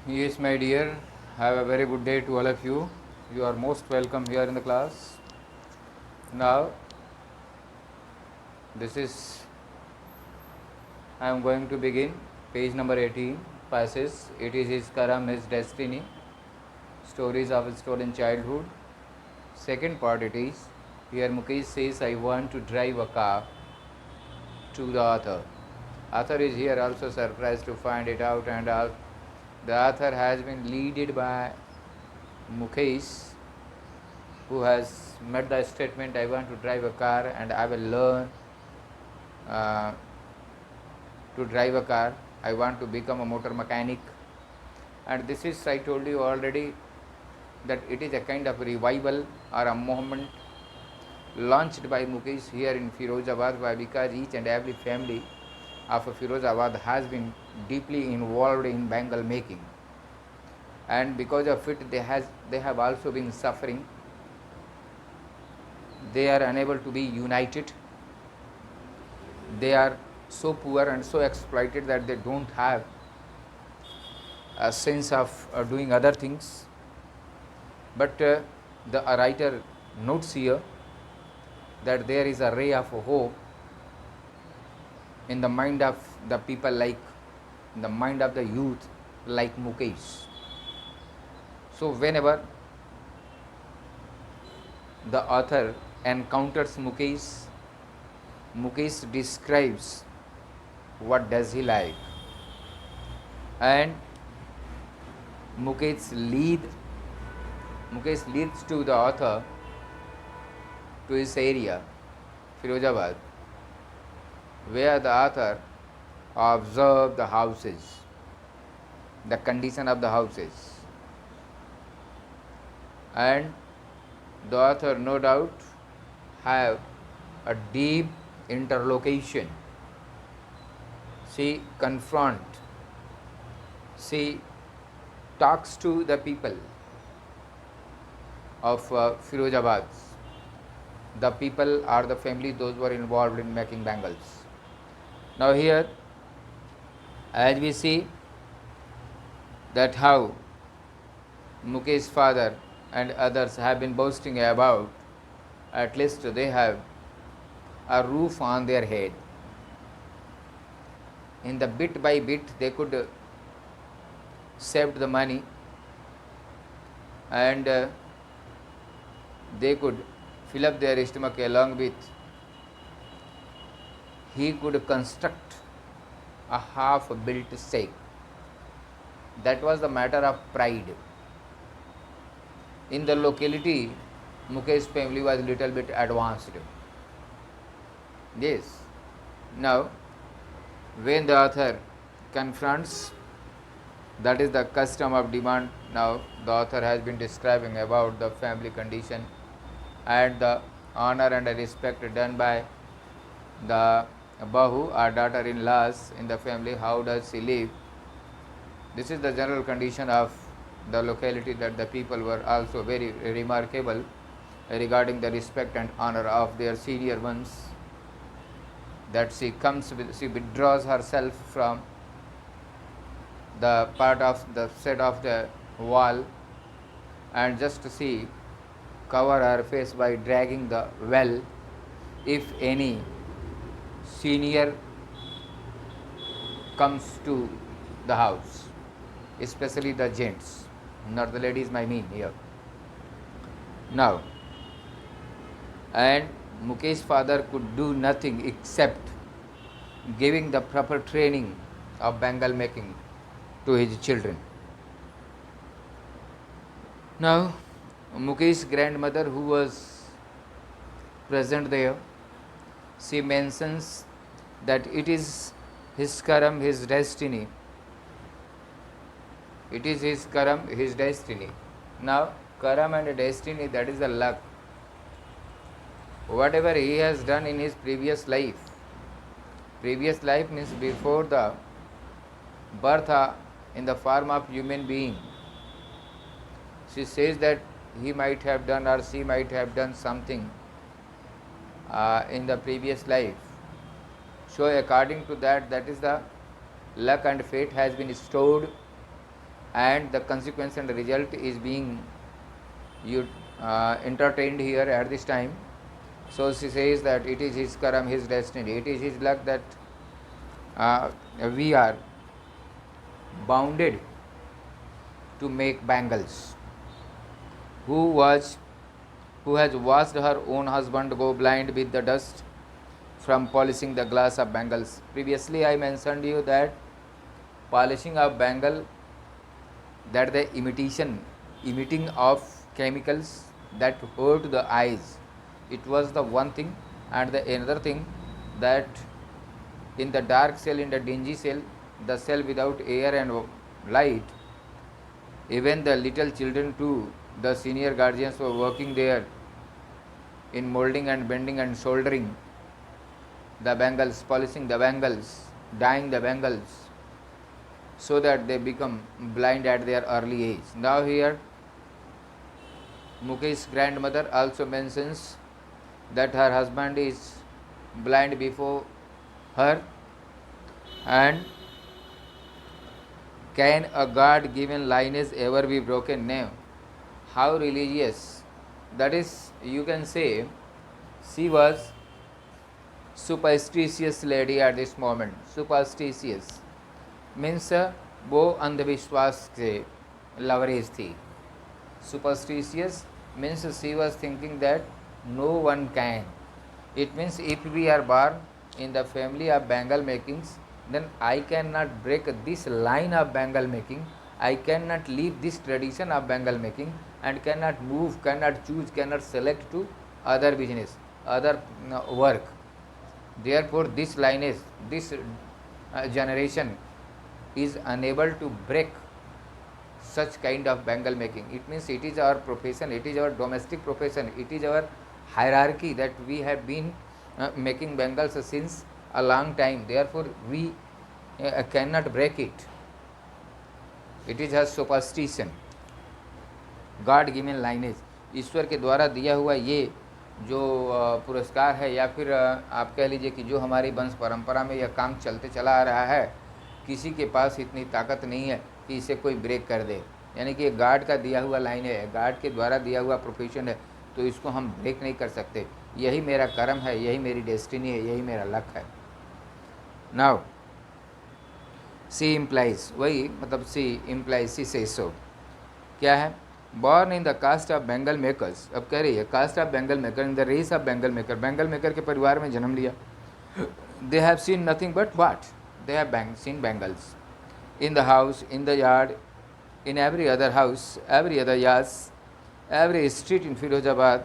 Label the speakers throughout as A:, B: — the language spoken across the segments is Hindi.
A: Yes, my dear, have a very good day to all of you. You are most welcome here in the class. Now, this is I am going to begin page number 18 passage. It is his karam, his destiny, stories of his stolen childhood. Second part it is here Mukesh says, I want to drive a car to the author. Author is here also surprised to find it out, and the author has been leaded by Mukesh, who has made the statement, I want to drive a car and I will learn uh, to drive a car. I want to become a motor mechanic. And this is, I told you already, that it is a kind of revival or a movement launched by Mukesh here in Firozabad, why? Because each and every family of Firozabad has been deeply involved in bangle making, and because of it they have also been suffering. They are unable to be united. They are so poor and so exploited that they don't have a sense of doing other things. But the writer notes here that there is a ray of hope in the mind of the people, like in the mind of the youth like Mukesh. So whenever the author encounters Mukesh, Mukesh describes what does he like, and Mukesh leads to the author to his area, Firozabad, where the author observed the houses, the condition of the houses, and the author no doubt have a deep interlocution. She talks to the people of Firozabad, the people are the family, those who are involved in making bangles. Now here, as we see that how Mukesh's father and others have been boasting about, at least they have a roof on their head. In the bit by bit they could save the money, and they could fill up their stomach. Along with, he could construct a half built stake. That was the matter of pride. In the locality, Mukesh's family was little bit advanced. Yes. Now, when the author confronts, that is the custom of demand. Now, the author has been describing about the family condition and the honor and respect done by the Bahu or daughter-in-laws in the family. How does she live? This is the general condition of the locality, that the people were also very remarkable regarding the respect and honor of their senior ones. That she withdraws herself from the part of the set of the wall, and just she cover her face by dragging the well. If any senior comes to the house, especially the gents, not the ladies, I mean here. Now, and Mukesh's father could do nothing except giving the proper training of bangle making to his children. Now, Mukesh's grandmother, who was present there, she mentions that it is his karam, his destiny. It is his karam, his destiny. Now, karam and destiny, that is the luck. Whatever he has done in his previous life means before the birth in the form of human being, she says that he might have done or she might have done something in the previous life. So according to that, that is the luck and fate has been stored and the consequence and the result is being entertained here at this time. So she says that it is his karam, his destiny, it is his luck that we are bounded to make bangles. Who has watched her own husband go blind with the dust from polishing the glass of bangles. Previously I mentioned you that polishing of bangle, that the emitting of chemicals that hurt the eyes, it was the one thing. And the another thing, that in the dark cell, in the dingy cell, the cell without air and light, even the little children too, the senior guardians were working there in molding and bending and soldering the bangles, polishing the bangles, dyeing the bangles, so that they become blind at their early age. Now here Mukesh's grandmother also mentions that her husband is blind before her, and can a God given lineage ever be broken? No. How religious? That is, you can say, she was superstitious lady at this moment. Superstitious means वो अंधविश्वास से लवरेज थी. Superstitious means she was thinking that no one can. It means if we are born in the family of bangle makings, then I cannot break this line of bangle making. I cannot leave this tradition of bangle making and cannot move, cannot choose, cannot select to other business, other work. Therefore, this lineage, this generation is unable to break such kind of bangle making. It means it is our profession, it is our domestic profession, it is our hierarchy that we have been making bangles since a long time. Therefore, we cannot break it. It is a superstition. God given lineage, ईश्वर के द्वारा दिया हुआ ये जो पुरस्कार है, या फिर आप कह लीजिए कि जो हमारी वंश परंपरा में यह काम चलते चला आ रहा है, किसी के पास इतनी ताकत नहीं है कि इसे कोई ब्रेक कर दे. यानी कि गॉड का दिया हुआ लाइन है, गॉड के द्वारा दिया हुआ प्रोफेशन है, तो इसको हम ब्रेक नहीं कर सकते. यही मेरा कर्म है, यही मेरी डेस्टिनी है, यही मेरा लक है. नाउ सी इम्प्लाइज, वही मतलब सी इम्प्लाइज, सी से सो क्या है, born in the caste of bangle makers. अब कह रही है caste of bangle maker, in the race of bangle maker, bangle maker के परिवार में जन्म लिया. They have seen nothing but what, they have seen bangles in the house, in the yard, in every other house, every other yard, every street in Firozabad.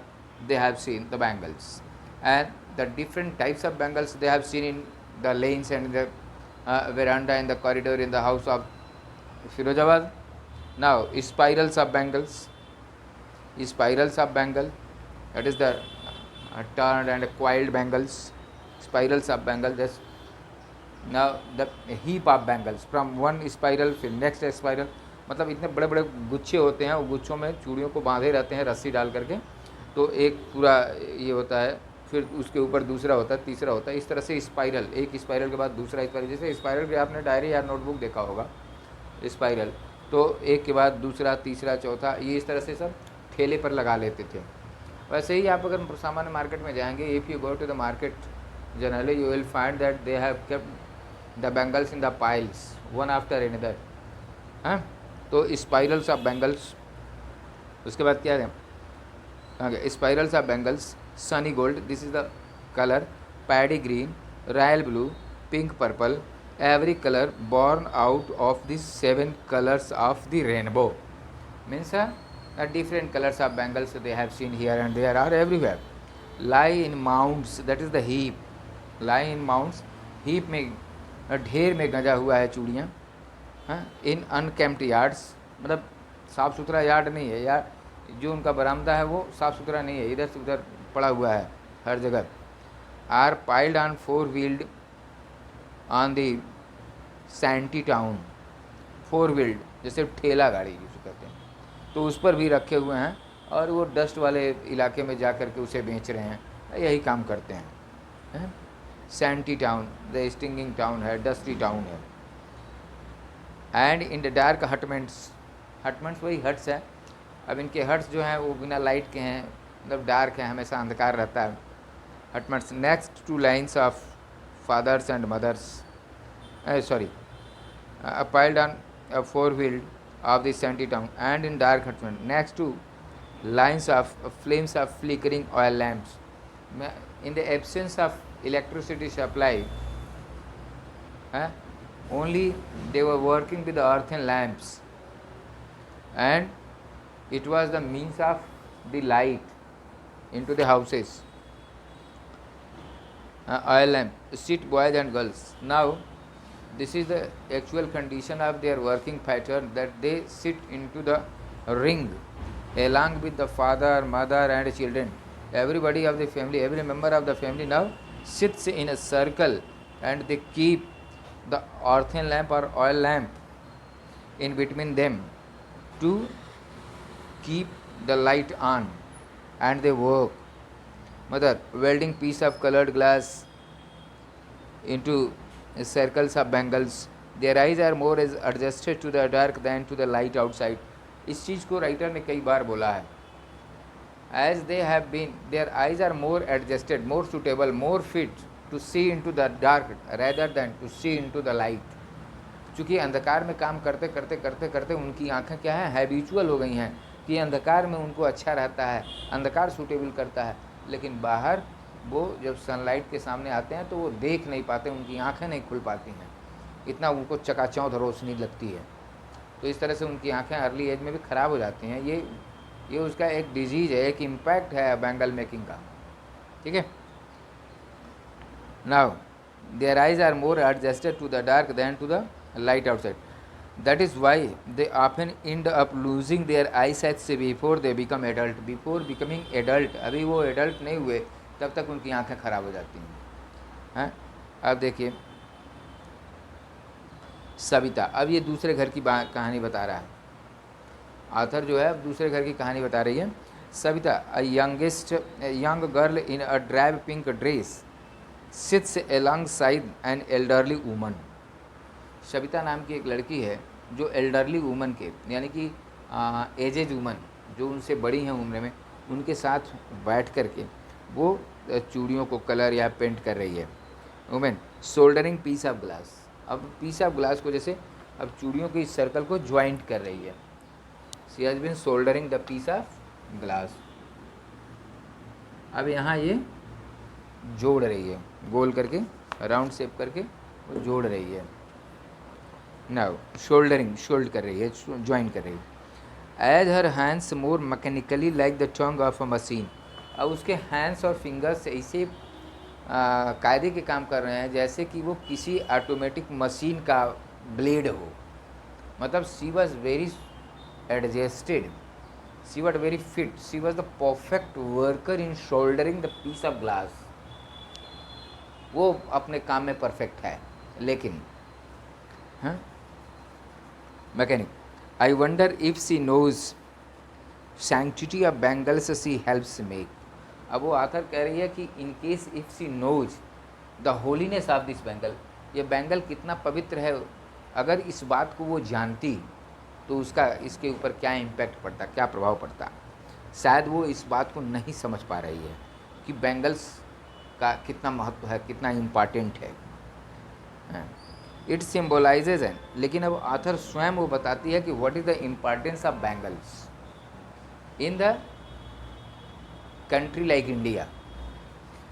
A: They have seen the bangles, and the different types of bangles they have seen in the lanes and in the veranda, in the corridor, in the house of Firozabad. Now spirals of bangles, spirals of bangle, that is the turned and coiled bangles, spirals of bangle. Just now the heap of bangles from one spiral फिर next spiral, मतलब इतने बड़े बड़े गुच्छे होते हैं, वो गुच्छों में चूड़ियों को बांधे रहते हैं रस्सी डाल करके. तो एक पूरा ये होता है, फिर उसके ऊपर दूसरा होता है, तीसरा होता है, इस तरह से स्पाइरल, एक स्पाइरल के बाद दूसरा स्पाइरल. जैसे स्पाइरल के आपने डायरी या नोटबुक देखा होगा, स्पाइरल तो एक के बाद दूसरा, तीसरा, चौथा, ये इस तरह से सब ठेले पर लगा लेते थे. वैसे ही आप अगर सामान्य मार्केट में जाएंगे, if you go to the market generally you will find that they have kept the bangles in the piles one after another. तो spirals of bangles. उसके बाद क्या है, spirals of bangles, sunny gold, this is the color, paddy green, royal blue, pink, purple, every color born out of these 7 colors of the rainbow. Means different colors of bangles they have seen here and there are everywhere. Lie in mounds, that is the heap, lie in mounds, heap में ढेर में गंजा हुआ है चूड़ियाँ. इन अनकेम्प्ट यार्ड्स, मतलब साफ़ सुथरा यार्ड नहीं है, या जो उनका बरामदा है वो साफ़ सुथरा नहीं है, इधर से उधर पड़ा हुआ है हर जगह. Are piled on 4 wheeled on the shanty town, 4 wheeled जैसे ठेला गाड़ी जिसे कहते हैं, तो उस पर भी रखे हुए हैं, और वो डस्ट वाले इलाके में जा कर के उसे बेच रहे हैं, यही काम करते हैं. Sandy town, the stinking town है, डस्टी टाउन है. And in the dark hutments, hutments वही हट्स है। अब इनके हट्स जो हैं वो बिना लाइट के हैं, मतलब डार्क है, हमेशा अंधकार रहता है। Hutments next to lines of fathers and mothers, sorry, piled on a four-wheeled of the shanty town, and in dark hutments next to lines of flames of flickering oil lamps. In the absence of electricity supply, only they were working with the earthen lamps, and it was the means of the light into the houses. Oil lamp, sit boys and girls. Now, this is the actual condition of their working pattern, that they sit into the ring along with the father, mother, and children. Everybody of the family, every member of the family now sits in a circle, and they keep the earthen lamp or oil lamp in between them to keep the light on, and they work. Mother welding piece of colored glass into circles of bangles. Their eyes are more adjusted to the dark than to the light outside. इस चीज़ को राइटर ने कई बार बोला है. As they have been, their eyes are more adjusted, more suitable, more fit to see into the dark rather than to see into the light. चूँकि अंधकार में काम करते करते करते करते उनकी आँखें क्या है, हैबिचुअल हो गई हैं कि अंधकार में उनको अच्छा रहता है, अंधकार सूटेबल करता है. लेकिन बाहर वो जब सनलाइट के सामने आते हैं तो वो देख नहीं पाते, उनकी आंखें नहीं खुल पाती हैं, इतना उनको चकाचौंध रोशनी लगती है. तो इस तरह से उनकी आंखें अर्ली एज में भी ख़राब हो जाती हैं. ये उसका एक डिजीज़ है, एक इम्पैक्ट है बैंगल मेकिंग का. ठीक है. Now their eyes are more adjusted to the dark than to the light outside. That is why they often end up losing their eyesight before they become adult. Before becoming adult, अभी वो एडल्ट नहीं हुए तब तक उनकी आंखें ख़राब हो जाती हैं. अब देखिए सविता, अब ये दूसरे घर की कहानी बता रहा है. आथर जो है अब दूसरे घर की कहानी बता रही है. Savita, a young girl in a drab pink dress sits alongside an elderly woman. Savita नाम की एक लड़की है जो एल्डरली वूमन के, यानी कि एजेड वूमन जो उनसे बड़ी हैं उम्र में, उनके साथ बैठ कर के वो चूड़ियों को कलर या पेंट कर रही है. Women soldering piece of glass. अब पीस ऑफ ग्लास को जैसे अब चूड़ियों के इस सर्कल को ज्वाइंट कर रही है. She has been soldering the piece of glass. अब यहाँ ये जोड़ रही है, गोल करके राउंड शेप करके वो जोड़ रही है. नाउ शोल्डरिंग, शोल्ड कर रही है, ज्वाइन कर रही है. As her hands more mechanically like the tong of a machine. अब उसके हैंड्स और फिंगर्स ऐसे कायदे के काम कर रहे हैं जैसे कि वो किसी ऑटोमेटिक मशीन का ब्लेड हो. मतलब she was very adjusted, she was very fit, she was the perfect worker in soldering the piece of glass. वो अपने काम में परफेक्ट है. लेकिन mechanic, I wonder if she knows sanctity of bangles she helps make. अब वो आथर कह रही है कि in case if she knows the holiness of this bangle, ये बैंगल कितना पवित्र है, अगर इस बात को वो जानती तो उसका इसके ऊपर क्या इम्पैक्ट पड़ता, क्या प्रभाव पड़ता. शायद वो इस बात को नहीं समझ पा रही है कि बैंगल्स का कितना महत्व है, कितना इम्पॉर्टेंट है. इट सिम्बोलाइजेज एन, लेकिन अब आथर स्वयं वो बताती है कि what is the importance of bangles in the country like India,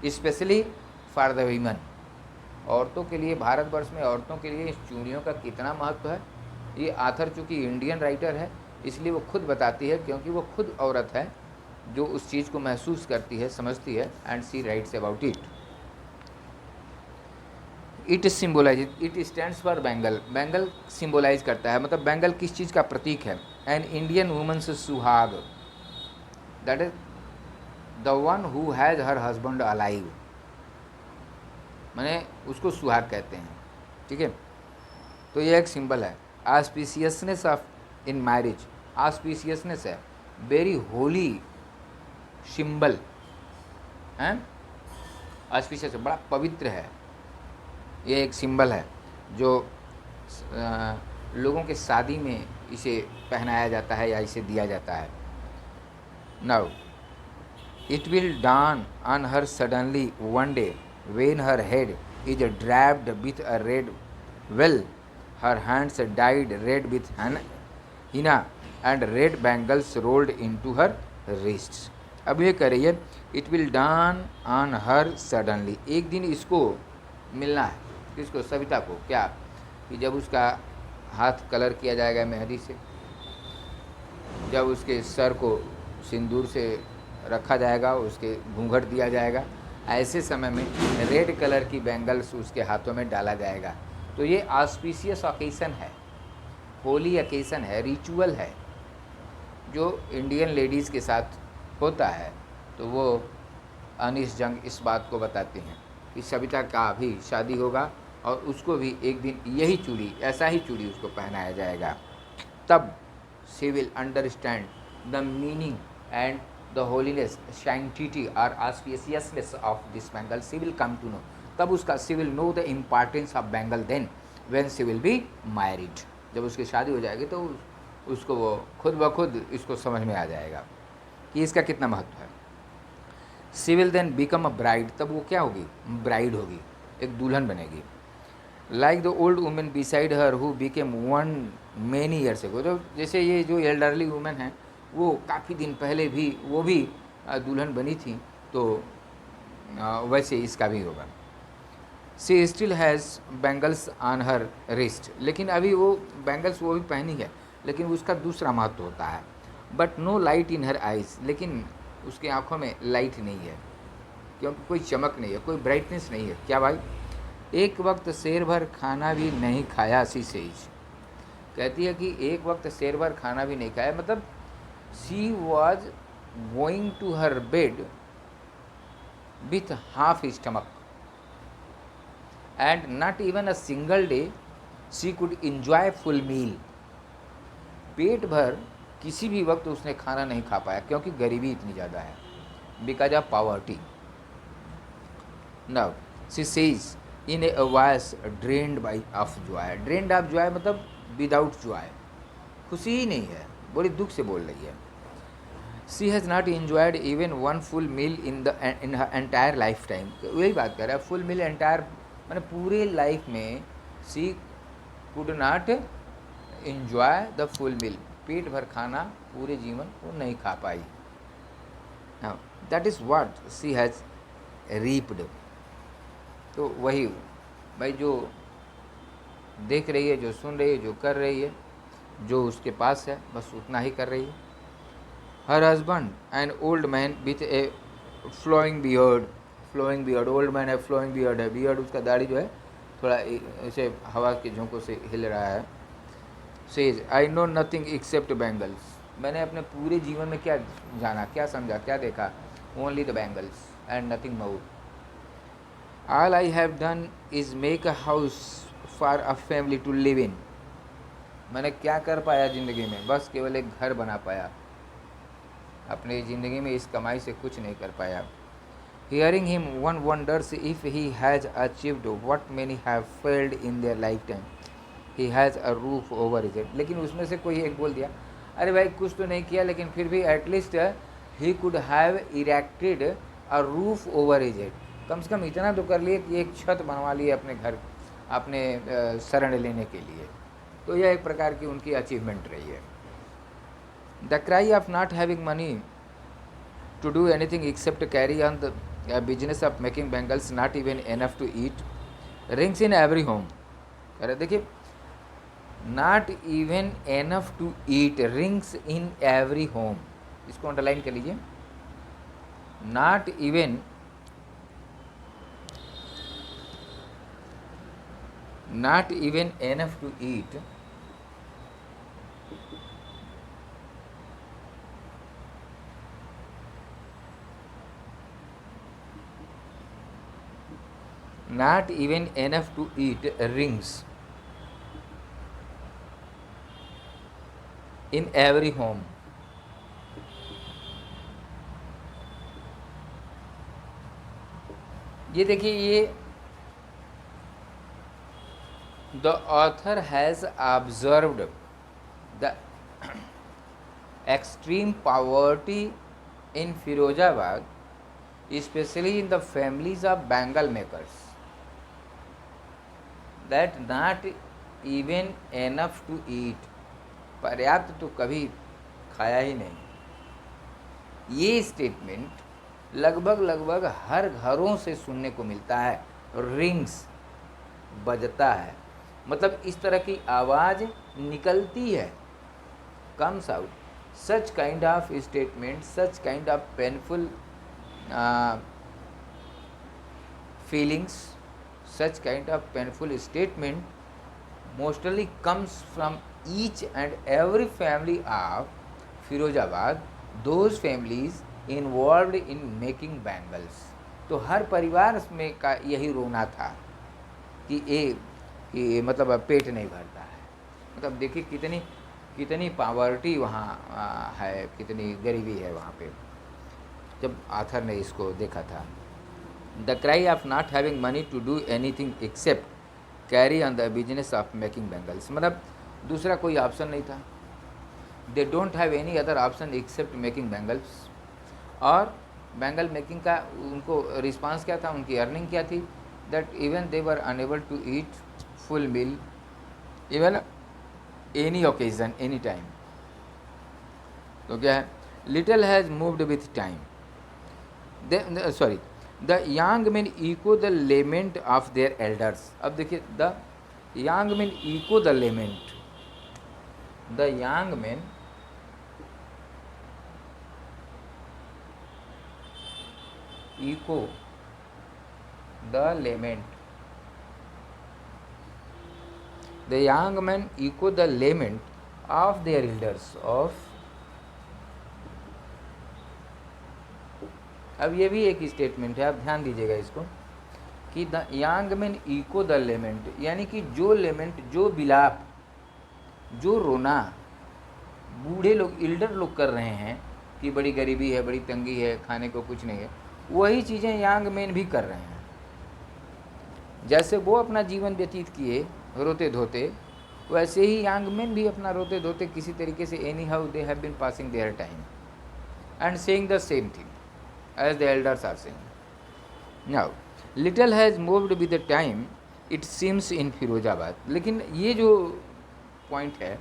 A: specially for the women. औरतों के लिए, भारतवर्ष में औरतों के लिए इस चूड़ियों का कितना महत्व है, ये आथर चूँकि इंडियन राइटर है इसलिए वो खुद बताती है, क्योंकि वो खुद औरत है जो उस चीज़ को महसूस करती है, समझती है. And she writes about it. It symbolise, it stands for bangle. Bangle symbolise करता है, मतलब बैंगल किस चीज़ का प्रतीक है. एन इंडियन वुमन्स सुहाग, that is the one who has her husband alive. मैंने उसको सुहाग कहते हैं. ठीक है. तो ये एक सिंबल है. Auspiciousness of in marriage, auspiciousness है, वेरी होली सिंबल है. ऑस्पिशियस बड़ा पवित्र है, ये एक सिंबल है जो लोगों के शादी में इसे पहनाया जाता है या इसे दिया जाता है। Now it will dawn on her suddenly one day when her head is draped with a red veil, her hands dyed red with henna and red bangles rolled into her wrists। अब ये कह रही है it will dawn on her suddenly, एक दिन इसको मिलना है, किसको, सविता को, क्या, कि जब उसका हाथ कलर किया जाएगा मेहंदी से, जब उसके सर को सिंदूर से रखा जाएगा, उसके घूंघट दिया जाएगा, ऐसे समय में रेड कलर की बैंगल्स उसके हाथों में डाला जाएगा। तो ये ऑस्पिशियस ओकेशन है, होली ओकेशन है, रिचुअल है जो इंडियन लेडीज़ के साथ होता है। तो वो अनीस जंग इस बात को बताते हैं कि सविता का भी शादी होगा और उसको भी एक दिन यही चूड़ी, ऐसा ही चूड़ी उसको पहनाया जाएगा। तब she will understand the meaning and the holiness, sanctity or auspiciousness of this bangle. She will come to know. तब उसका she will know the importance of bangle then when she will be married. जब उसकी शादी हो जाएगी तो उसको वो खुद ब खुद इसको समझ में आ जाएगा कि इसका कितना महत्व है। She will then become a bride. तब वो क्या होगी, ब्राइड होगी, एक दुल्हन बनेगी। Like the old women beside her who became one many years ago. तो जैसे ये जो एल्डरली वुमेन हैं वो काफ़ी दिन पहले भी वो भी दुल्हन बनी थी, तो वैसे इसका भी होगा। She still has bangles on her wrist, लेकिन अभी वो बैंगल्स वो भी पहनी है, लेकिन उसका दूसरा महत्व होता है। But no light in her eyes, लेकिन उसकी आँखों में लाइट नहीं है, क्योंकि कोई चमक नहीं है, कोई ब्राइटनेस नहीं है। क्या भाई, एक वक्त शेर भर खाना भी नहीं खाया। सी सेज कहती है कि एक वक्त शेर भर खाना भी नहीं खाया, मतलब she was going to her bed with half stomach and not even a single day she could enjoy full meal. पेट भर किसी भी वक्त उसने खाना नहीं खा पाया, क्योंकि गरीबी इतनी ज़्यादा है, because of poverty. Now she says in a voice drained by of Joy. Drained of Joy मतलब विदाउट जॉय, खुशी ही नहीं है, बड़ी दुख से बोल रही है। She has not enjoyed even one full meal in her entire lifetime. वही बात कर रहा है, फुल मील एंटायर मैंने पूरे लाइफ में she could not enjoy the full meal, पेट भर खाना पूरे जीवन वो नहीं खा पाई। Now that is what she has reaped. तो वही भाई जो देख रही है, जो सुन रही है, जो कर रही है, जो उसके पास है बस उतना ही कर रही है। Her husband an old man with a flowing beard. Flowing beard, old man है, फ्लोइंग बियर्ड है, बियर्ड उसका दाढ़ी जो है थोड़ा ऐसे हवा के झोंकों से हिल रहा है। Says I know nothing accept bangles. मैंने अपने पूरे जीवन में क्या जाना, क्या समझा, क्या देखा, only the bangles and nothing more. All I have done is make a house for a family to live in. मैंने क्या कर पाया ज़िंदगी में, बस केवल एक घर बना पाया, अपनी ज़िंदगी में इस कमाई से कुछ नहीं कर पाया। Hearing him, one wonders if he has achieved what many have failed in their lifetime. He has a roof over his head. लेकिन उसमें से कोई एक बोल दिया, अरे भाई कुछ तो नहीं किया, लेकिन फिर भी at least he could have erected a roof over his head. कम से कम इतना तो कर लिए कि एक छत बनवा लिए अपने घर, अपने शरण लेने के लिए। तो यह एक प्रकार की उनकी अचीवमेंट रही है। The cry of not having money to do anything except carry on the business of making bangles not even enough to eat rings in every home. अरे देखिए, not even enough to eat rings in every home, इसको अंडरलाइन कर लीजिए। Not even enough to eat not even enough to eat rings in every home। ये देखिए, ये the author has observed the extreme poverty in Firozabad, especially in the families of bangle makers, that not even enough to eat, पर्याप्त तो कभी खाया ही नहीं। ये स्टेटमेंट लगभग हर घरों से सुनने को मिलता है, रिंग्स बजता है, मतलब इस तरह की आवाज़ निकलती है, comes out. Such kind of statement, such kind of painful feelings, such kind of painful statement mostly comes from each and every family of Firozabad, those families involved in making bangles। तो हर परिवार में का यही रोना था कि मतलब पेट नहीं भरता है। मतलब देखिए कितनी पावर्टी वहाँ है, कितनी गरीबी है वहाँ पे, जब आथर ने इसको देखा था। The cry of not having money to do anything except carry on the business of making bangles, मतलब दूसरा कोई ऑप्शन नहीं था। They don't have any other option except making bangles। और बैंगल मेकिंग का उनको रिस्पांस क्या था, उनकी अर्निंग क्या थी, that even they were unable to eat full meal even any occasion, any time। तो क्या है, little has moved with time, the young men echo the lament of their elders। अब देखिए, the young men echo the lament, the young men echo the lament, the young men echo the lament of their elders of। अब ये भी एक स्टेटमेंट है, आप ध्यान दीजिएगा इसको, कि the young man echo the lament, यानी कि जो लेमेंट, जो विलाप, जो रोना बूढ़े लोग, एल्डर लोग कर रहे हैं कि बड़ी गरीबी है, बड़ी तंगी है, खाने को कुछ नहीं है, वही चीज़ें यंग मैन भी कर रहे हैं। जैसे वो अपना जीवन व्यतीत किए रोते धोते, वैसे ही यंग मैन भी अपना रोते धोते किसी तरीके से anyhow they have been passing their time and saying the same thing as the elders are saying। Now little has moved with the time it seems in Firozabad, लेकिन ये जो पॉइंट है,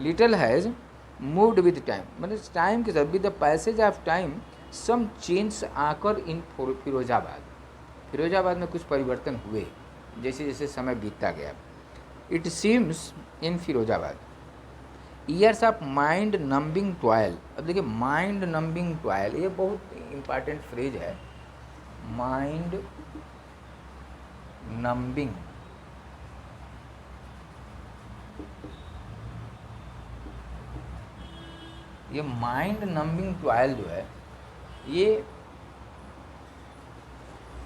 A: little has moved with time, मतलब टाइम के साथ, with the passage of time some change occur in Firozabad। Firozabad में कुछ परिवर्तन हुए जैसे जैसे समय बीतता गया। It seems in Firozabad years of mind numbing toil. अब देखिए, माइंड नंबिंग टॉयल, ये बहुत इंपॉर्टेंट फ्रेज है, माइंड नंबिंग। ये माइंड नंबिंग टॉयल जो है, ये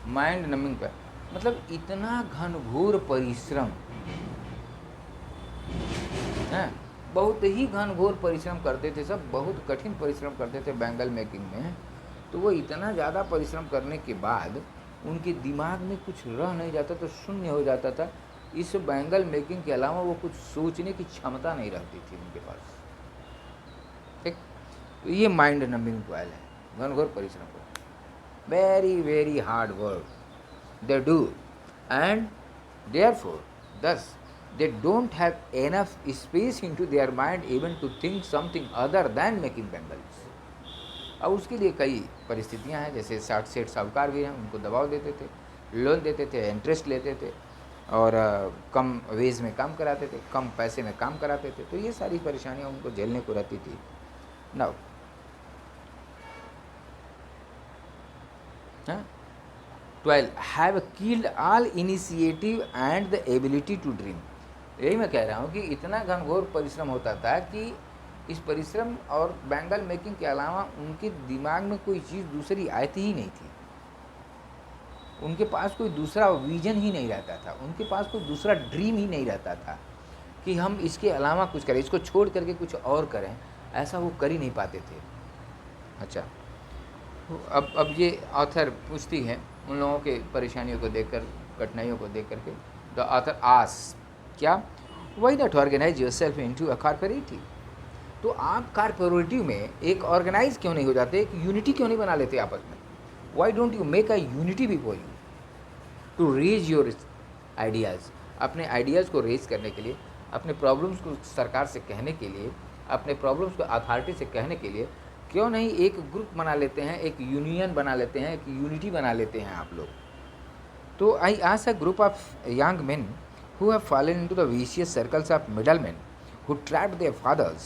A: माइंड नंबिंग टॉयल मतलब इतना घनघोर परिश्रम है, बहुत ही घनघोर परिश्रम करते थे सब, बहुत कठिन परिश्रम करते थे बैंगल मेकिंग में। तो वो इतना ज़्यादा परिश्रम करने के बाद उनके दिमाग में कुछ रह नहीं जाता, तो शून्य हो जाता था। इस बैंगल मेकिंग के अलावा वो कुछ सोचने की क्षमता नहीं रहती थी उनके पास। ठीक, तो ये माइंड नंबिंग टॉयल है, घनघोर परिश्रम को, very very hard work they do and therefore thus they don't have enough space into their mind even to think something other than making bangles। अब उसके लिए कई परिस्थितियां हैं, जैसे सेठ साहूकार भी हैं, उनको दबाव देते थे, लोन देते थे, इंटरेस्ट लेते थे, और कम वेज में काम कराते थे, कम पैसे में काम कराते थे। तो ये सारी परेशानियां उनको झेलने को रहती थी। Now 12 have killed all initiative and the ability to dream। यही मैं कह रहा हूँ कि इतना घनघोर परिश्रम होता था कि इस परिश्रम और बैंगल मेकिंग के अलावा उनके दिमाग में कोई चीज़ दूसरी आती ही नहीं थी। उनके पास कोई दूसरा विजन ही नहीं रहता था, उनके पास कोई दूसरा ड्रीम ही नहीं रहता था कि हम इसके अलावा कुछ करें, इसको छोड़ करके कुछ और करें, ऐसा वो कर ही नहीं पाते थे। अच्छा, अब ये ऑथर पूछती है उन लोगों के परेशानियों को देखकर, कठिनाइयों को देख करके, द ऑथर आस्क्स क्या, why not organise yourself into a cooperative.
B: तो आप कारपोरेटिव में एक ऑर्गेनाइज क्यों नहीं हो जाते, एक यूनिटी क्यों नहीं बना लेते आपस में? Why don't you make a unity before you to raise your ideas, अपने आइडियाज़ को रेज करने के लिए, अपने प्रॉब्लम्स को सरकार से कहने के लिए, अपने प्रॉब्लम्स को अथॉरिटी से कहने के लिए क्यों नहीं एक ग्रुप बना लेते हैं, एक यूनियन बना लेते हैं, एक यूनिटी बना लेते हैं आप लोग? तो I ask a group of young main who have fallen into the vicious circles of middlemen who trapped their fathers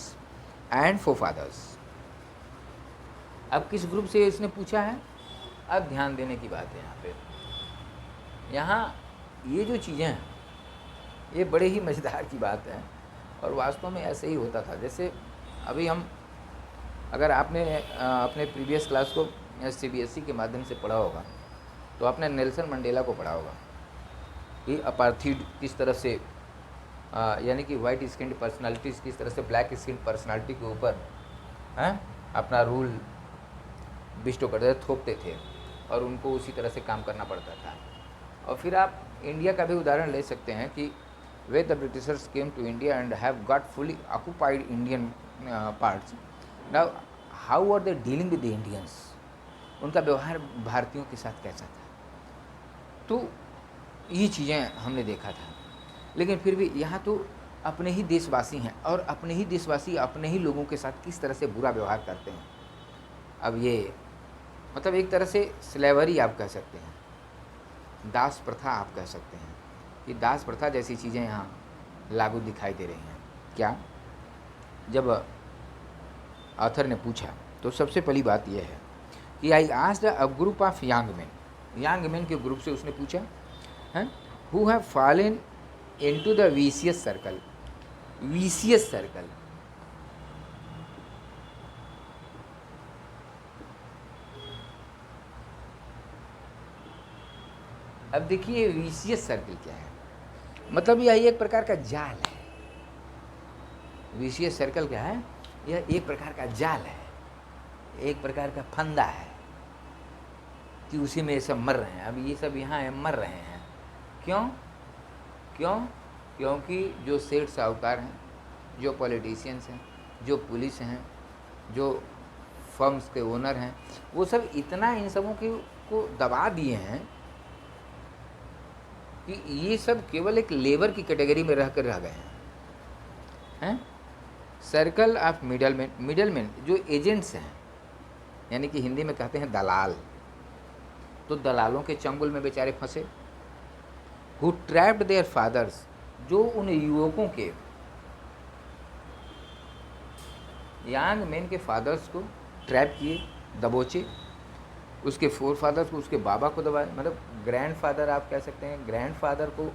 B: and forefathers. अब किस ग्रुप से इसने पूछा है? अब ध्यान देने की बात है यहाँ पे। यहाँ ये जो चीज़ें हैं ये बड़े ही मज़ेदार की बात है और वास्तव में ऐसे ही होता था। जैसे अभी हम, अगर आपने अपने प्रीवियस क्लास को CBSE के माध्यम से पढ़ा होगा तो आपने नेल्सन मंडेला को पढ़ा होगा कि अपार्थीड किस तरह से यानी कि वाइट स्किन पर्सनालिटीज़ किस तरह से ब्लैक स्किन पर्सनालिटी के ऊपर अपना रूल बिस्टो करते थे, थोपते थे और उनको उसी तरह से काम करना पड़ता था। और फिर आप इंडिया का भी उदाहरण ले सकते हैं कि वे the Britishers came to India and have got fully occupied Indian parts, now how are they dealing with the Indians, उनका व्यवहार भारतीयों के साथ कैसा था? तो ये चीज़ें हमने देखा था। लेकिन फिर भी यहाँ तो अपने ही देशवासी हैं और अपने ही देशवासी अपने ही लोगों के साथ किस तरह से बुरा व्यवहार करते हैं। अब ये मतलब एक तरह से स्लेवरी आप कह सकते हैं, दास प्रथा आप कह सकते हैं कि दास प्रथा जैसी चीज़ें यहाँ लागू दिखाई दे रही हैं। क्या? जब ऑथर ने पूछा तो सबसे पहली बात यह है कि I asked a group of young man के ग्रुप से उसने पूछा हैं who have fallen into the vicious circle. अब देखिए विशियस सर्कल क्या है, मतलब यह एक प्रकार का जाल है। विशियस सर्कल क्या है? यह एक प्रकार का जाल है, एक प्रकार का फंदा है कि उसी में ये सब मर रहे हैं। अब ये सब यहाँ मर रहे हैं। क्यों? क्योंकि जो सेठ साहूकार हैं, जो पॉलिटिशियंस हैं, जो पुलिस हैं, जो फर्म्स के ओनर हैं, वो सब इतना इन सबों को दबा दिए हैं कि ये सब केवल एक लेबर की कैटेगरी में रह गए हैं। सर्कल ऑफ मिडलमैन जो एजेंट्स हैं, यानी कि हिंदी में कहते हैं दलाल, तो दलालों के चंगुल में बेचारे फंसे। हु ट्रैप्ड देयर फादर्स, जो उन युवकों के, यंग मैन के फादर्स को ट्रैप किए, दबोचे, उसके फोर फादर्स को, उसके बाबा को दबाए, मतलब ग्रैंडफादर आप कह सकते हैं, ग्रैंडफादर को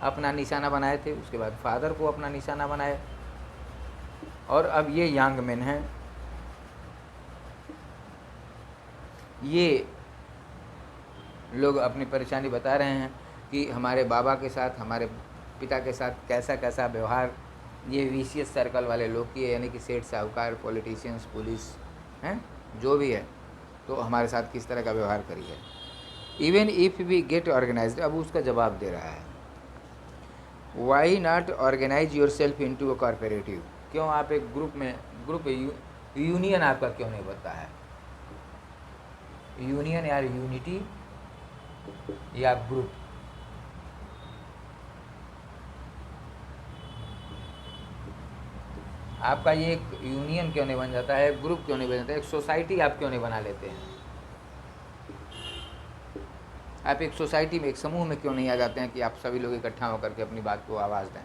B: अपना निशाना बनाए थे, उसके बाद फादर को अपना निशाना बनाए, और अब ये यंग मैन हैं, ये लोग अपनी परेशानी बता रहे हैं कि हमारे बाबा के साथ, हमारे पिता के साथ कैसा कैसा व्यवहार ये विशियस सर्कल वाले लोग किए, यानी कि सेठ साहूकार, पॉलिटिशियंस, पुलिस हैं, जो भी है, तो हमारे साथ किस तरह का व्यवहार करी है। Even if we get organised, अब उसका जवाब दे रहा है, why not organise yourself into a cooperative, क्यों आप एक ग्रुप यूनियन आपका क्यों नहीं बनता है? यूनियन या यूनिटी या ग्रुप, आपका ये एक यूनियन क्यों नहीं बन जाता है, एक ग्रुप क्यों नहीं बन जाता है, एक सोसाइटी आप क्यों नहीं बना लेते हैं? आप एक सोसाइटी में, एक समूह में क्यों नहीं आ जाते हैं कि आप सभी लोग इकट्ठा होकर के अपनी बात को आवाज़ दें,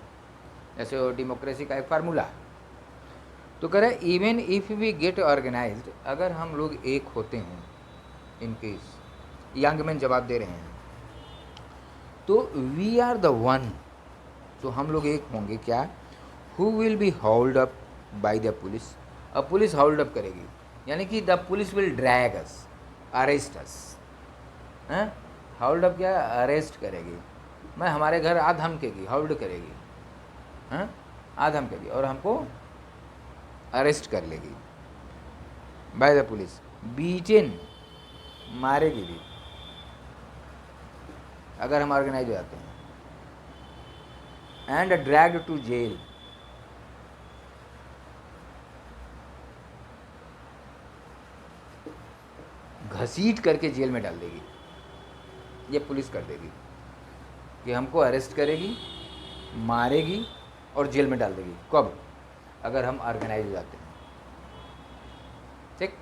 B: जैसे वो डेमोक्रेसी का एक फार्मूला। तो कह रहे even if we get organised, अगर हम लोग एक होते हैं, इन केस यंग मैन जवाब दे रहे हैं, तो वी आर द वन, तो हम लोग एक होंगे क्या, who will be hold up by the police, अब पुलिस होल्ड अप करेगी, यानी कि the police will drag us, arrest us, हैं, होल्ड अप क्या, अरेस्ट करेगी, मैं हमारे घर आ धमकेगी, होल्ड करेगी, हैं, आ धमकेगी और हमको अरेस्ट कर लेगी बाय द पुलिस, बीटेन, मारेगी भी अगर हम ऑर्गेनाइज हो जाते हैं, एंड ड्रैग्ड टू जेल, घसीट करके जेल में डाल देगी, ये पुलिस कर देगी कि हमको अरेस्ट करेगी, मारेगी और जेल में डाल देगी। कब? अगर हम ऑर्गेनाइज हो जाते हैं। ठीक।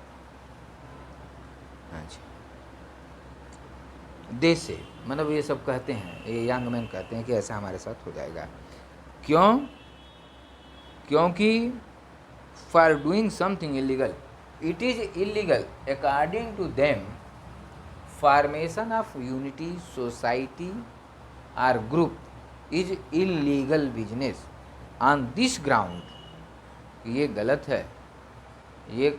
B: अच्छा, देश से मतलब ये सब कहते हैं, ये यंग मैन कहते हैं कि ऐसा हमारे साथ हो जाएगा। क्यों? क्योंकि for doing something illegal, it is illegal according to them formation of unity society or group is illegal business on this ground. ये गलत है, ये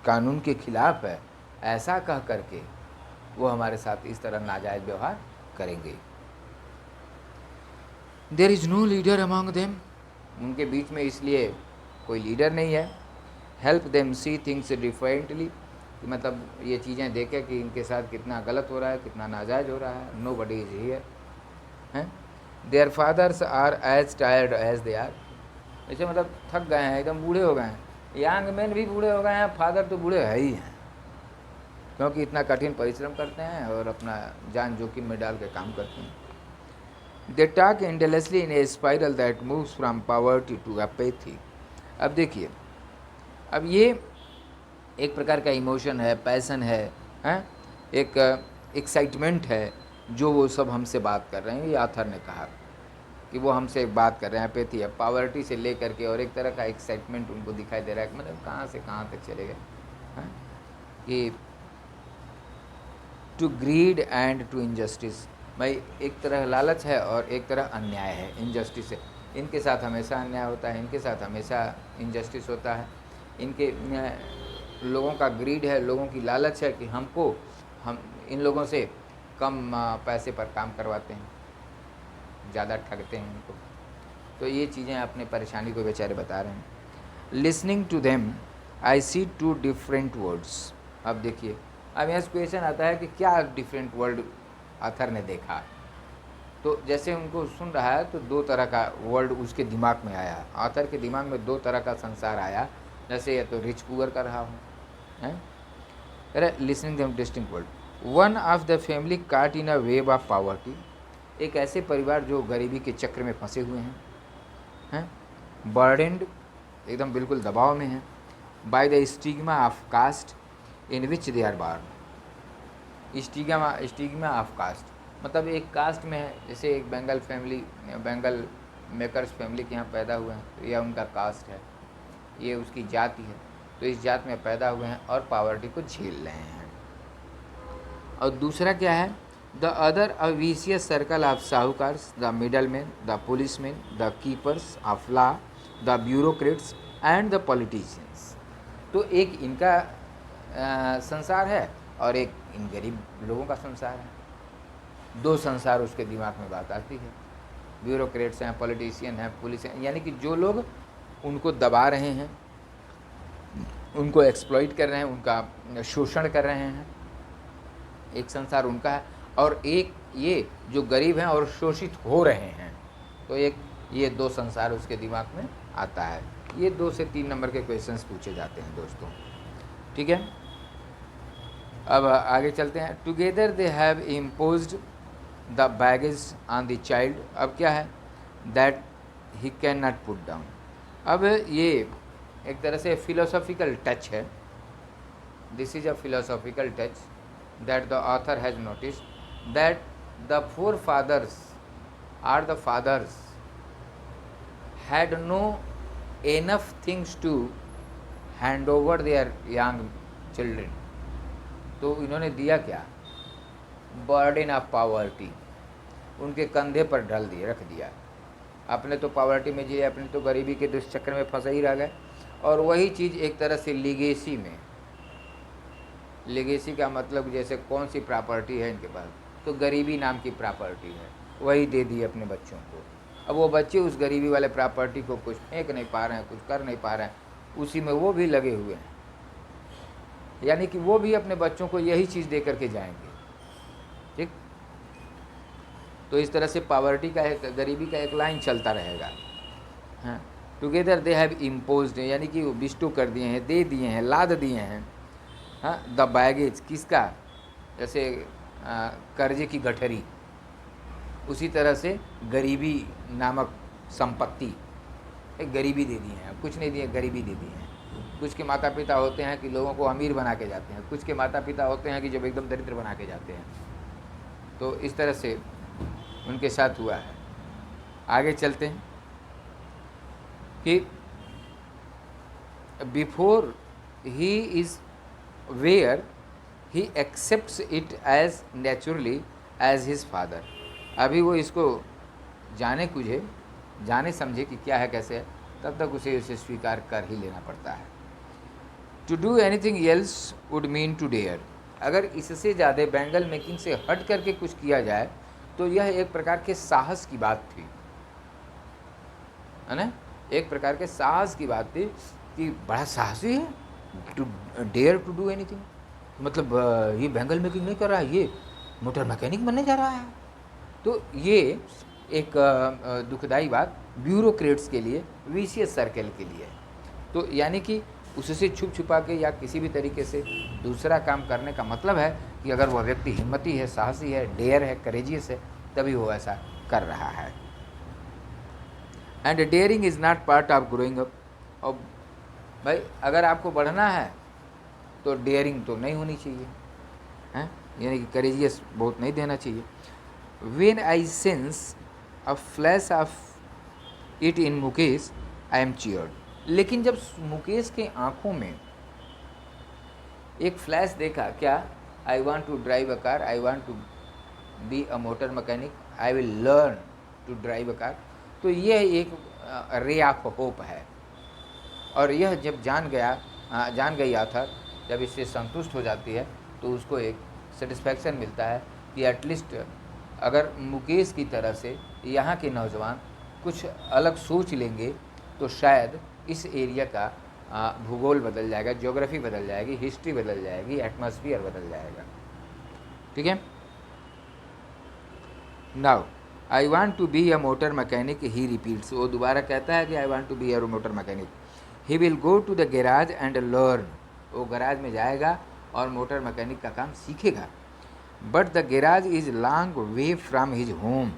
B: कानून के खिलाफ है, ऐसा कह करके वो हमारे साथ इस तरह नाजायज़ व्यवहार करेंगे। There is no leader among them, उनके बीच में इसलिए कोई लीडर नहीं है। Help them see things differently, मतलब ये चीज़ें देखें कि इनके साथ कितना गलत हो रहा है, कितना नाजायज़ हो रहा है। नो बडी इज हियर हैं। Their fathers are as tired as they are, ऐसे मतलब थक गए हैं, एकदम बूढ़े हो गए हैं। यंग मैन भी बूढ़े हो गए हैं, फादर तो बूढ़े है ही हैं, क्योंकि इतना कठिन परिश्रम करते हैं और अपना जान जोखिम में डाल के काम करते हैं। They talk endlessly in a spiral that moves from poverty to apathy। अब देखिए, अब ये एक प्रकार का इमोशन है, पैसन है, हैं? एक एक्साइटमेंट है जो वो सब हमसे बात कर रहे हैं। ये ऑथर ने कहा कि वो हमसे बात कर रहे हैं, पैथी है, पावर्टी से ले करके, और एक तरह का एक्साइटमेंट उनको दिखाई दे रहा है, मतलब कहाँ से कहाँ तक चले गए हैं कि to greed and to injustice. भाई एक तरह लालच है और एक तरह अन्याय है, इनजस्टिस है। इनके साथ हमेशा अन्याय होता है, इनके साथ हमेशा इनजस्टिस होता है। इनके लोगों का ग्रीड है, लोगों की लालच है कि हम इन लोगों से कम पैसे पर काम करवाते हैं, ज़्यादा ठगते हैं उनको। तो ये चीज़ें अपने परेशानी को बेचारे बता रहे हैं। Listening to them I see two different worlds. अब देखिए, अब यहाँ क्वेश्चन आता है कि क्या डिफरेंट वर्ड ऑथर ने देखा। तो जैसे उनको सुन रहा है तो दो तरह का वर्ड उसके दिमाग में आया, ऑथर के दिमाग में दो तरह का संसार आया। जैसे ये तो रिच पुअर कर रहा हूँ, हैं? अरे listening them distinct word, one of the family काट इन अ वेब ऑफ पावर्टी। एक ऐसे परिवार जो गरीबी के चक्र में फंसे हुए हैं, बर्डेंड, एकदम बिल्कुल दबाव में हैं, by the stigma of caste in which they are born. Stigma of caste मतलब एक कास्ट में है, जैसे एक bangle family, bangle makers family के यहाँ पैदा हुए हैं, तो यह उनका कास्ट है, ये उसकी जाति है। तो इस जात में पैदा हुए हैं और पावर्टी को झेल रहे हैं। और दूसरा क्या है, the other a vicious circle of sahukars, the middleman, the policeman, the keepers of law, the bureaucrats and the politicians. तो एक इनका संसार है और एक इन गरीब लोगों का संसार है। दो संसार उसके दिमाग में बात आती है। ब्यूरोक्रेट्स हैं, पॉलिटिशियन हैं, पुलिस हैं, यानी कि जो लोग उनको दबा रहे हैं, उनको एक्सप्लॉइट कर रहे हैं, उनका शोषण कर रहे हैं, एक संसार उनका है। और एक ये जो गरीब हैं और शोषित हो रहे हैं, तो एक ये दो संसार उसके दिमाग में आता है। ये 2 से 3 नंबर के क्वेश्चंस पूछे जाते हैं दोस्तों, ठीक है। अब आगे चलते हैं। Together they have imposed the baggage on the child. अब क्या है, that he can not put down. अब ये एक तरह से फिलोसॉफिकल टच है। This is a philosophical touch that the author has noticed that the forefathers are the fathers had no enough things to hand over their young children. तो इन्होंने दिया क्या, बर्डन ऑफ पावर्टी उनके कंधे पर ढल दिए, रख दिया। अपने तो पावर्टी में जिए, अपने तो गरीबी के दुष्चक्र में फंसे ही रह गए। और वही चीज़ एक तरह से लिगेसी में, लिगेसी का मतलब जैसे कौन सी प्रॉपर्टी है इनके पास, तो गरीबी नाम की प्रॉपर्टी है, वही दे दी अपने बच्चों को। अब वो बच्चे उस गरीबी वाले प्रॉपर्टी को कुछ फेंक नहीं पा रहे हैं, कुछ कर नहीं पा रहे हैं, उसी में वो भी लगे हुए हैं। यानी कि वो भी अपने बच्चों को यही चीज़ दे करके जाएंगे, ठीक। तो इस तरह से पावर्टी का एक, गरीबी का एक लाइन चलता रहेगा। हाँ, टुगेदर दे हैव इम्पोज्ड, यानी कि बिस्टो कर दिए हैं, दे दिए हैं, लाद दिए हैं, हाँ, द बैगेज किसका, जैसे कर्जे की गठरी, उसी तरह से गरीबी नामक संपत्ति, एक गरीबी दे दी है, कुछ नहीं दिए, गरीबी दे दी है। कुछ के माता पिता होते हैं कि लोगों को अमीर बना के जाते हैं, कुछ के माता पिता होते हैं कि जब एकदम दरिद्र बना के जाते हैं। तो इस तरह से उनके साथ हुआ है। आगे चलते हैं कि before he is aware he accepts it as naturally as his father. अभी वो इसको जाने कुझे, जाने समझे कि क्या है कैसे है, तब तक उसे स्वीकार कर ही लेना पड़ता है। To do anything else would mean to dare. अगर इससे ज़्यादा बैंगल मेकिंग से हट करके कुछ किया जाए तो यह एक प्रकार के साहस की बात थी, है ना, एक प्रकार के साहस की बात थी कि बड़ा साहसी है, to dare to do anything, मतलब ये बैंगल मेकिंग नहीं कर रहा है, ये मोटर मैकेनिक बनने जा रहा है। तो ये एक दुखदाई बात ब्यूरोक्रेट्स के लिए, विशियस सर्कल के लिए। तो यानी कि उससे छुप छुपा के या किसी भी तरीके से दूसरा काम करने का मतलब है कि अगर वह व्यक्ति हिम्मती है, साहसी है, डेयर है, करेजियस है, तभी वो ऐसा कर रहा है। And daring is not part of growing up. और भाई अगर आपको बढ़ना है तो डेयरिंग तो नहीं होनी चाहिए, हैं, यानी कि करेजियस बहुत नहीं देना चाहिए। When I sense a flash of it in Mukesh, I am cheered। लेकिन जब मुकेश के आंखों में एक फ्लैश देखा, क्या, I want to drive a car, I want to be a motor mechanic, I will learn to drive a car, तो यह एक रे ऑफ होप है। और यह जब जान गई ऑथर, जब इससे संतुष्ट हो जाती है तो उसको एक सेटिस्फैक्शन मिलता है कि एटलीस्ट अगर मुकेश की तरह से यहाँ के नौजवान कुछ अलग सोच लेंगे तो शायद इस एरिया का भूगोल बदल जाएगा, ज्योग्राफी बदल जाएगी, हिस्ट्री बदल जाएगी, एटमॉस्फेयर बदल जाएगा। ठीक है। Now I want to be a motor mechanic, he repeats. वो दोबारा कहता है कि I want to be a motor mechanic. He will go to the garage and learn. वो गैराज में जाएगा और मोटर मैकेनिक का काम सीखेगा। But the garage is long way from his home.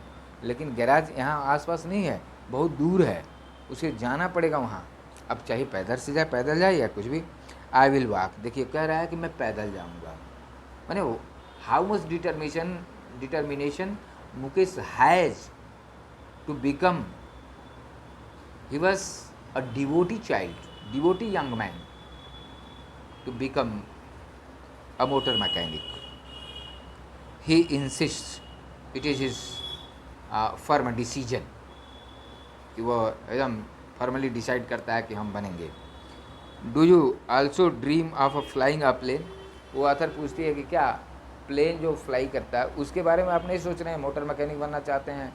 B: लेकिन गैराज यहाँ आसपास नहीं है, बहुत दूर है, उसे जाना पड़ेगा वहाँ। अब चाहे पैदल से जाए, पैदल जाए या कुछ भी। I will walk. देखिए कह रहा है कि मैं पैदल जाऊँगा, माने वो how much determination Mukesh has to become. He was a devoted child, devoted young man to become a motor mechanic. He insists, it is his firm decision, कि वो एकदम फॉर्मली डिसाइड करता है कि हम बनेंगे। Do you also dream of a flying a plane. वो ऑथर पूछती है कि क्या प्लेन जो फ्लाई करता है उसके बारे में आप नहीं सोच रहे हैं, मोटर मैकेनिक बनना चाहते हैं,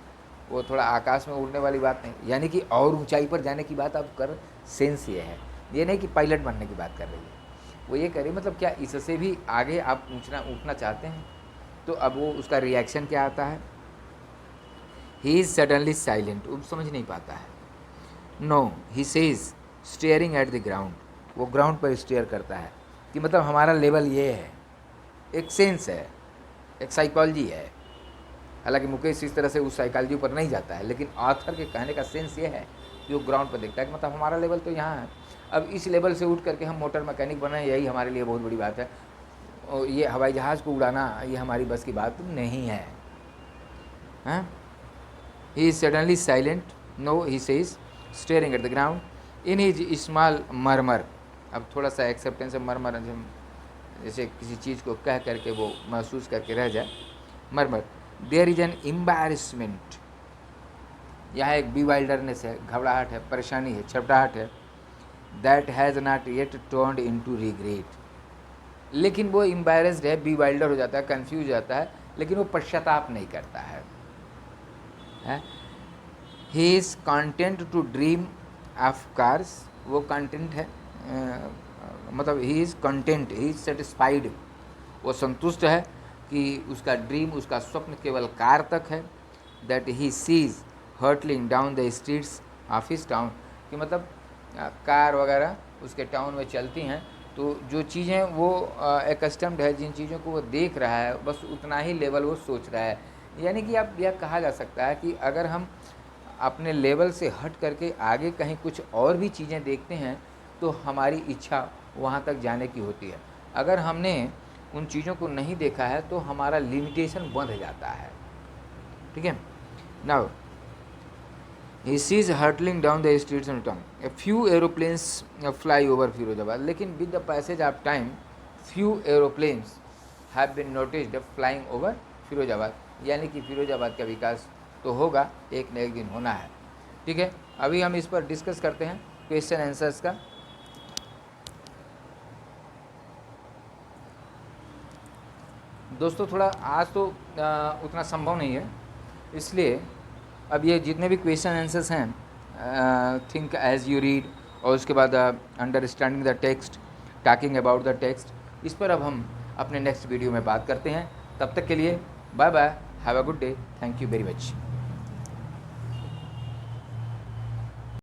B: वो थोड़ा आकाश में उड़ने वाली बात नहीं, यानी कि और ऊंचाई पर जाने की बात आप कर। सेंस ये है, ये नहीं कि पायलट बनने की बात कर रही है, वो ये कह रही मतलब क्या इससे भी आगे आप उठना चाहते हैं। तो अब वो उसका रिएक्शन क्या आता है, ही इज़ सडनली साइलेंट। वो समझ नहीं पाता है। No he says staring at the ground. वो ग्राउंड पर स्टेयर करता है कि मतलब हमारा लेवल ये है। एक सेंस है, एक साइकोलॉजी है। हालांकि मुकेश इस तरह से उस साइकोलॉजी पर नहीं जाता है, लेकिन ऑथर के कहने का सेंस ये है कि वो ग्राउंड पर देखता है कि मतलब हमारा लेवल तो यहाँ है। अब इस लेवल से उठ करके हम मोटर मैकेनिक बने, यही हमारे लिए बहुत बड़ी बात है। और ये हवाई जहाज़ को उड़ाना ये हमारी बस की बात नहीं है। हाँ, he is suddenly silent. No he says staring at the ground in his small murmur. अब थोड़ा सा एक्सेप्टेंस है, मरमर जैसे किसी चीज़ को कह करके वो महसूस करके रह जाए। मरमर देयर इज एन एम्बैरेसमेंट। यहाँ एक बीवाइल्डरनेस है, घबराहट है, परेशानी है, छटपटाहट है। That has not yet turned into regret. लेकिन वो एम्बैरेस्ड है, बीवाइल्डर हो जाता है, कंफ्यूज हो जाता है, लेकिन वो पश्चाताप नहीं करता है। He is content to dream of cars. वो कंटेंट है, मतलब he is content, he is satisfied. वो संतुष्ट है कि उसका ड्रीम, उसका स्वप्न केवल कार तक है। That he sees hurtling down the streets of his town. कि मतलब कार वगैरह उसके टाउन में चलती हैं तो जो चीज़ें वो एकस्टम्ड है, जिन चीज़ों को वो देख रहा है, बस उतना ही लेवल वो सोच रहा है। यानी कि आप यह कहा जा सकता है कि अगर हम अपने लेवल से हट करके आगे कहीं कुछ और भी चीज़ें देखते हैं तो हमारी इच्छा वहाँ तक जाने की होती है। अगर हमने उन चीज़ों को नहीं देखा है तो हमारा लिमिटेशन बढ़ जाता है। ठीक है। Now he sees hurtling down the streets and town. A few aeroplanes fly over Firozabad. लेकिन with the passage of time, few aeroplanes have been noticed flying over Firozabad. यानी कि फिरोजाबाद का विकास तो होगा, एक न एक दिन होना है। ठीक है, अभी हम इस पर डिस्कस करते हैं क्वेश्चन आंसर्स का। दोस्तों थोड़ा आज तो उतना संभव नहीं है, इसलिए अब ये जितने भी क्वेश्चन आंसर्स हैं, थिंक एज यू रीड, और उसके बाद understanding the text, talking about the text, इस पर अब हम अपने नेक्स्ट वीडियो में बात करते हैं। तब तक के लिए bye bye, have a good day, thank you very much.